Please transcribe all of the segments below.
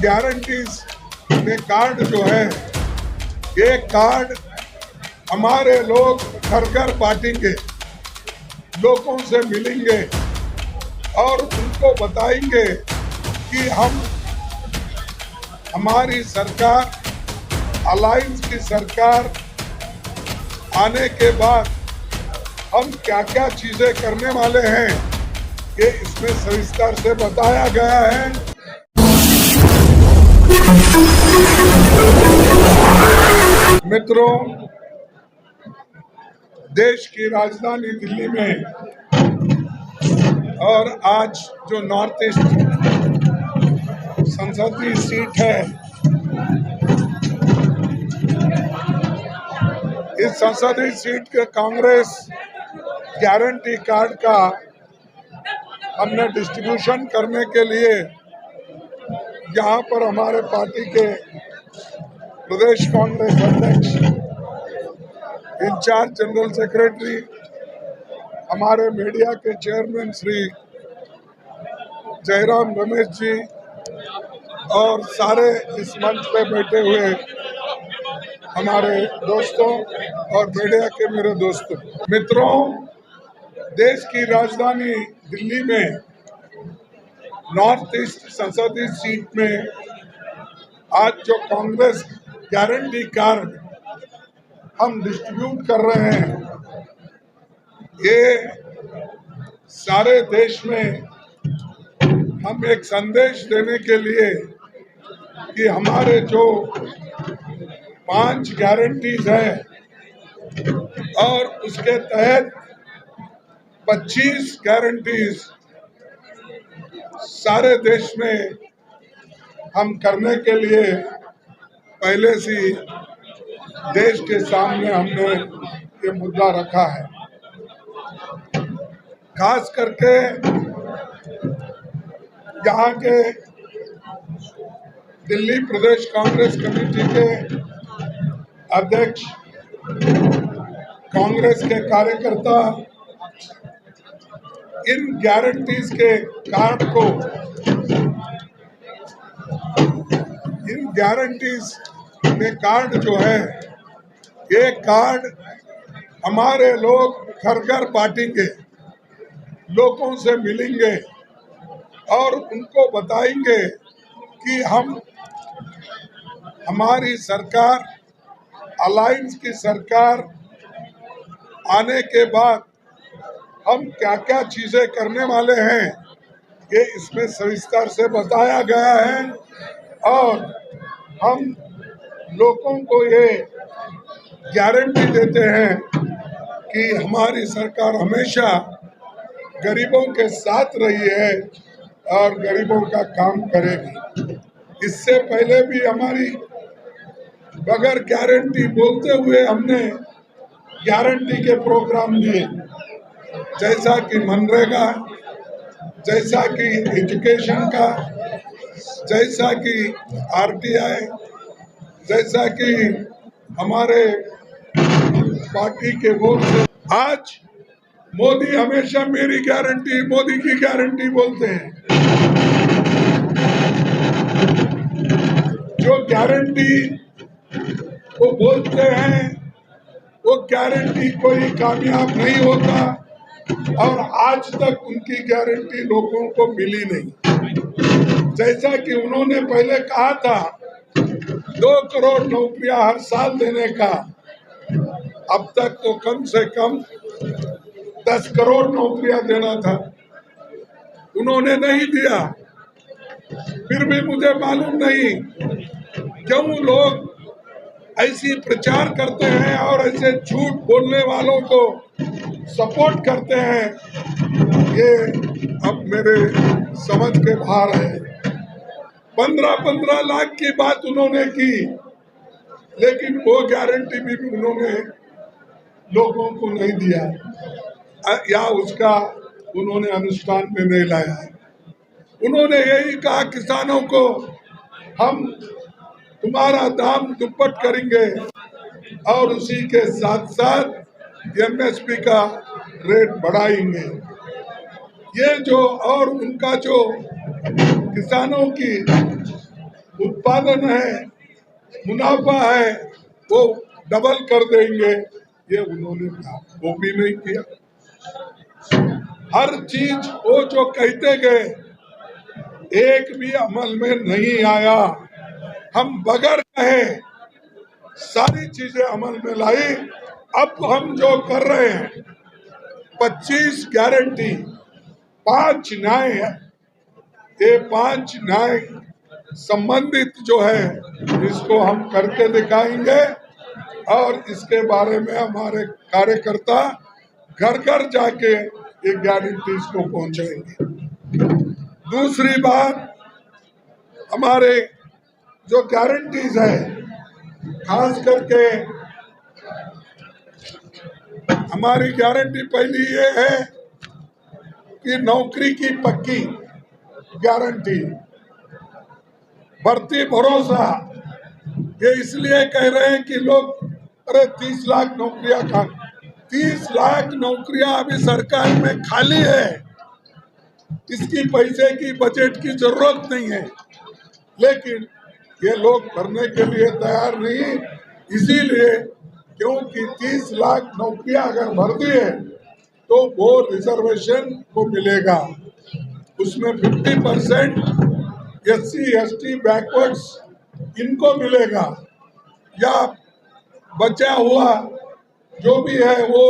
Guarantees में card जो है, ये कार्ड हमारे लोग घर घर बांटेंगे, लोगों से मिलेंगे और उनको बताएंगे कि हमारी सरकार, अलायंस की सरकार आने के बाद हम क्या क्या चीजें करने वाले हैं, ये इसमें सविस्तर से बताया गया है। मित्रों, देश की राजधानी दिल्ली में और आज जो नॉर्थ ईस्ट संसदीय सीट है, इस संसदीय सीट के कांग्रेस गारंटी कार्ड का हमने डिस्ट्रीब्यूशन करने के लिए यहाँ पर हमारे पार्टी के प्रदेश कांग्रेस अध्यक्ष, इंचार्ज जनरल सेक्रेटरी, हमारे मीडिया के चेयरमैन श्री जयराम रमेश जी और सारे इस मंच पे बैठे हुए हमारे दोस्तों और मीडिया के मेरे दोस्तों, मित्रों, देश की राजधानी दिल्ली में नॉर्थ ईस्ट संसदीय सीट में आज जो कांग्रेस गारंटी कार्ड हम डिस्ट्रीब्यूट कर रहे हैं, ये सारे देश में हम एक संदेश देने के लिए कि हमारे जो 5 गारंटीज है और उसके तहत 25 गारंटीज सारे देश में हम करने के लिए पहले से देश के सामने हमने ये मुद्दा रखा है। खास करके यहाँ के दिल्ली प्रदेश कांग्रेस कमेटी के अध्यक्ष, कांग्रेस के कार्यकर्ता इन गारंटीज के कार्ड को, इन गारंटीज में कार्ड जो है, ये कार्ड हमारे लोग घर घर बांटेंगे, लोगों से मिलेंगे और उनको बताएंगे कि हमारी सरकार, अलायंस की सरकार आने के बाद हम क्या क्या चीजें करने वाले हैं, ये इसमें सविस्तर से बताया गया है और हम लोगों को ये गारंटी देते हैं कि हमारी सरकार हमेशा गरीबों के साथ रही है और गरीबों का काम करेगी। इससे पहले भी हमारी बगैर गारंटी बोलते हुए हमने गारंटी के प्रोग्राम दिए, जैसा कि मनरेगा, जैसा कि एजुकेशन का, जैसा कि आरटीआई, जैसा कि हमारे पार्टी के वोट से। आज मोदी हमेशा मेरी गारंटी, मोदी की गारंटी बोलते हैं। जो गारंटी वो बोलते हैं, वो गारंटी कोई कामयाब नहीं होता और आज तक उनकी गारंटी लोगों को मिली नहीं। जैसा कि उन्होंने पहले कहा था 2 करोड़ नौकरियां हर साल देने का, अब तक तो कम से कम 10 करोड़ नौकरियां देना था, उन्होंने नहीं दिया। फिर भी मुझे मालूम नहीं क्यों लोग ऐसी प्रचार करते हैं और ऐसे झूठ बोलने वालों को सपोर्ट करते हैं, ये अब मेरे समझ के बाहर है। 15-15 लाख की बात उन्होंने की, लेकिन वो गारंटी भी उन्होंने लोगों को नहीं दिया या उसका उन्होंने अनुष्ठान में नहीं लाया है। उन्होंने यही कहा किसानों को, हम तुम्हारा दाम दुप्पट करेंगे और उसी के साथ साथ एमएसपी का रेट बढ़ाएंगे। ये जो और उनका जो किसानों की उत्पादन है, मुनाफा है, वो डबल कर देंगे, ये उन्होंने कहा, वो भी नहीं किया। हर चीज वो जो कहते गए एक भी अमल में नहीं आया। हम बगैर कहे सारी चीजें अमल में लाई। अब हम जो कर रहे हैं 25 गारंटी, 5 न्याय है, ये 5 न्याय संबंधित जो है इसको हम करके दिखाएंगे और इसके बारे में हमारे कार्यकर्ता घर घर जाके ये गारंटीज को पहुंचाएंगे। दूसरी बात, हमारे जो गारंटीज है, खास करके हमारी गारंटी पहली ये है कि नौकरी की पक्की गारंटी, भर्ती भरोसा। ये इसलिए कह रहे हैं कि लोग अरे 30 लाख नौकरियां कहाँ, 30 लाख नौकरियां अभी सरकार में खाली है, इसकी पैसे की बजट की जरूरत नहीं है, लेकिन ये लोग भरने के लिए तैयार नहीं, इसीलिए क्योंकि 30 लाख नौकरियां अगर भर दी है तो वो रिजर्वेशन को मिलेगा, उसमें 50% SC ST बैकवर्ड्स इनको मिलेगा, या बचा हुआ जो भी है वो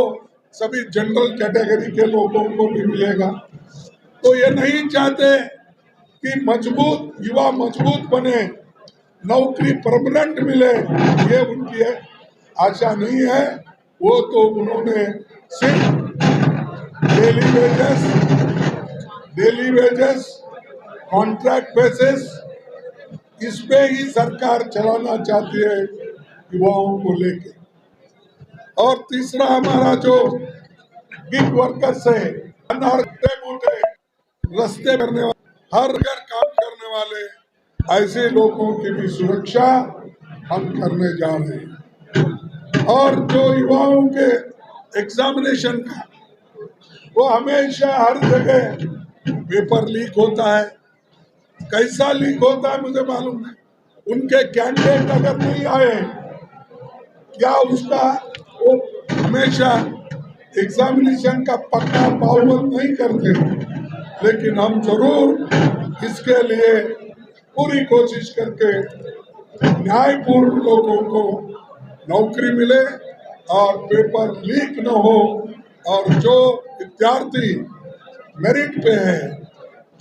सभी जनरल कैटेगरी के लोगों को भी मिलेगा। तो ये नहीं चाहते कि मजबूत युवा मजबूत बने, नौकरी परमानेंट मिले, ये उनकी आशा नहीं है। वो तो उन्होंने सिर्फ डेली वेजेस, कॉन्ट्रैक्ट बेसिस, इस पे ही सरकार चलाना चाहती है युवाओं को लेके। और तीसरा हमारा जो गिग वर्कर्स है, रास्ते करने वाले, हर घर काम करने वाले, ऐसे लोगों की भी सुरक्षा हम करने जा रहे हैं। और जो युवाओं के एग्जामिनेशन का, वो हमेशा हर जगह पेपर लीक होता है, कैसा लीक होता है मुझे मालूम है। उनके कैंडिडेट अगर नहीं आए, क्या उसका वो हमेशा एग्जामिनेशन का पक्का पाबंद नहीं करते, लेकिन हम जरूर इसके लिए पूरी कोशिश करके न्यायपूर्ण लोगों को नौकरी मिले और पेपर लीक न हो, और जो विद्यार्थी मेरिट पे है,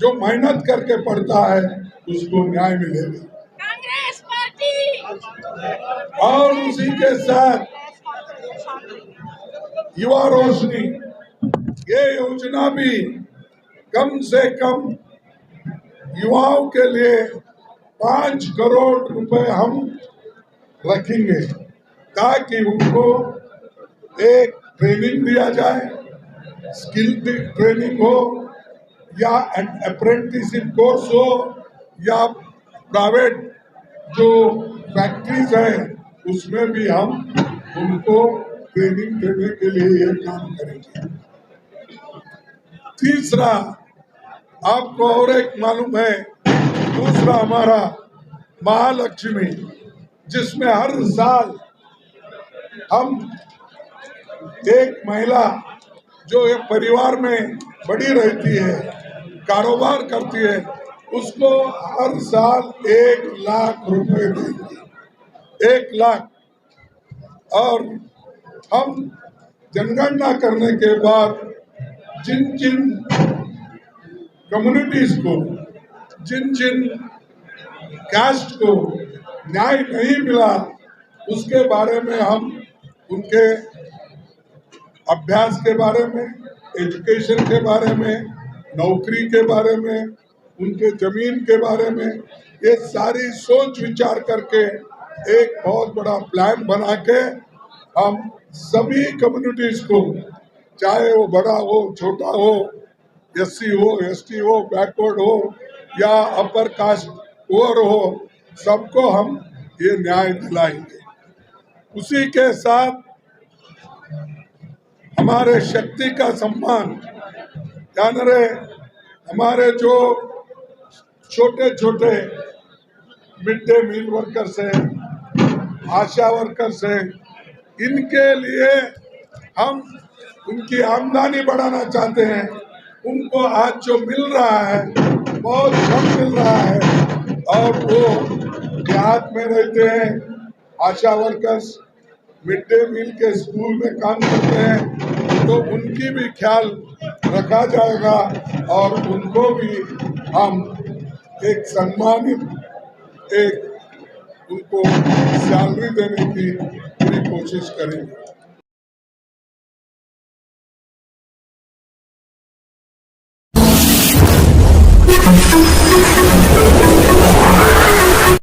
जो मेहनत करके पढ़ता है, उसको न्याय मिलेगा। कांग्रेस पार्टी। और उसी के साथ युवा रोशनी, ये योजना भी कम से कम युवाओं के लिए 5 करोड़ रुपए हम रखेंगे, ताकि उनको एक ट्रेनिंग दिया जाए, स्किल ट्रेनिंग हो या अप्रेंटिसशिप कोर्स हो, या प्राइवेट जो फैक्ट्रीज है उसमें भी हम उनको ट्रेनिंग देने के लिए ये काम करेंगे। तीसरा, आपको और एक मालूम है, दूसरा हमारा महालक्ष्मी, जिसमें हर साल हम एक महिला जो एक परिवार में बड़ी रहती है, कारोबार करती है, उसको हर साल 1 लाख रुपए देंगे, 1 लाख। और हम जनगणना करने के बाद जिन जिन कम्युनिटीज को, जिन जिन कास्ट को न्याय नहीं मिला, उसके बारे में हम उनके अभ्यास के बारे में, एजुकेशन के बारे में, नौकरी के बारे में, उनके जमीन के बारे में, ये सारी सोच विचार करके एक बहुत बड़ा प्लान बना के हम सभी कम्युनिटीज को, चाहे वो बड़ा हो छोटा हो, SC हो ST हो, बैकवर्ड हो या अपर कास्ट पुअर हो, सबको हम ये न्याय दिलाएंगे। उसी के साथ हमारे शक्ति का सम्मान, जान रहे, हमारे जो छोटे छोटे मिड डे मील वर्कर्स है, आशा वर्कर्स है, इनके लिए हम उनकी आमदनी बढ़ाना चाहते हैं। उनको आज जो मिल रहा है बहुत कम मिल रहा है और वो देहात में रहते हैं। आशा वर्कर्स मिड डे मील के स्कूल में काम करते हैं, तो उनकी भी ख्याल रखा जाएगा और उनको भी हम एक सम्मानित एक उनको सैलरी देने की पूरी कोशिश करेंगे।